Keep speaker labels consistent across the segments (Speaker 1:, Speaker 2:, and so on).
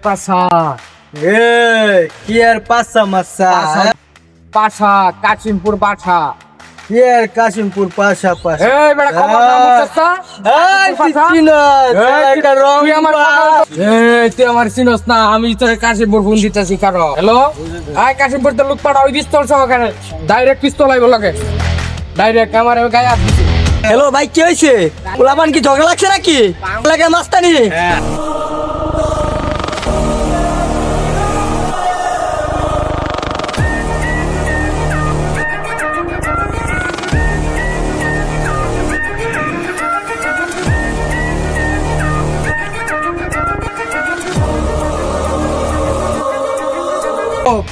Speaker 1: পাশা
Speaker 2: কি আর পাঁচা মাসা
Speaker 1: পাশা কাশিমপুর পাশা
Speaker 2: কি আর কাশিমপুর পাশা পাশা
Speaker 1: এই বেটা খবর না মুখস্তা তুই আমার চিনস না আমি তোর কাশিমপুর ফোন দিতেছি কারো হ্যালো আয় কাশিমপুর তো লোক পাঠা ওই পিস্তল সহকারে ডাইরেক্ট পিস্তল আইব লাগে ডাইরেক্ট আমার গায়ে হাত দিছে
Speaker 2: হ্যালো ভাই কি হয়েছে পোলাপান কি ঝগড়া লাগছে নাকি লাগে মাস্তানি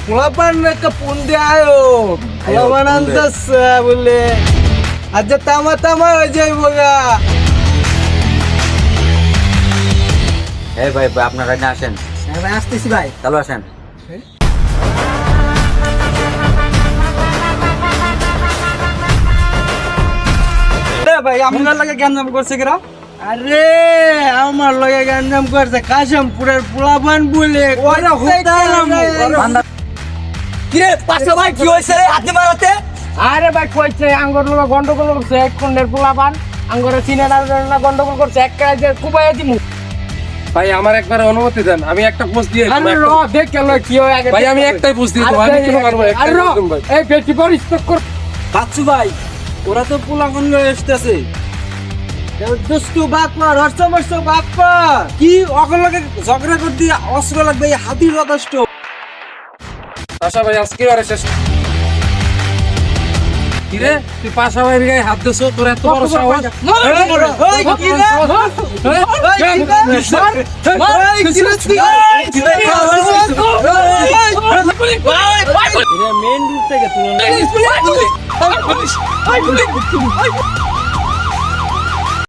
Speaker 2: পোলাপান একটা ফোন দিয়ে আয়ো পোলাপান আনতেছে বলে আচ্ছা তামা তামা হয়ে যাইব গা
Speaker 3: এই ভাই আপনার কাছে আসেন,
Speaker 2: ভাই আসতেছি ভাই
Speaker 3: চালু আসেন।
Speaker 2: ভাই আপনার লাগে গ্যাঞ্জাম করছে কিরা আরে আমার লগে গ্যাঞ্জাম করছে কাশিমপুরের পোলাপান বলে কিরে পাঁচশো ভাই কি হয়েছে রে হাতে মারাতে
Speaker 1: আরে ভাই কইছে আঙ্গর লোক গন্ডগোল করছে এক কোণের পোলাপান আঙ্গরে চিনে না গন্ডগোল করছে এক কাজে কুবাইয়া দিমু
Speaker 4: ভাই আমার একবার অনুমতি দেন, আমি একটা পোস্ট দিয়ে
Speaker 1: আরে র দেখ কেন কি হয় আগে
Speaker 4: ভাই আমি একটাই পোস্ট দিয়ে দেবো, আমি কি পারবো
Speaker 1: আরে
Speaker 4: একটাই
Speaker 1: র
Speaker 4: পোস্ট দেবো ভাই।
Speaker 1: এই বেটি পর স্টক কর
Speaker 2: বাচ্চু ভাই ওরা তো পোলাপান লয়ে আসতেছে দুষ্টু বাপমার হর্ষমর্ষ বাপ্পা কি অকল লাগে ঝগড়া করতে অস্ত্র লাগবে এই হাতির যথেষ্ট
Speaker 4: পাশা ভাই আজকে আর শেষ কি রে তুই পাশা ভাইয়ের গায়ে হাত দিছো, তোর এত বড় সাহস?
Speaker 2: মেন রুট থেকে তুলে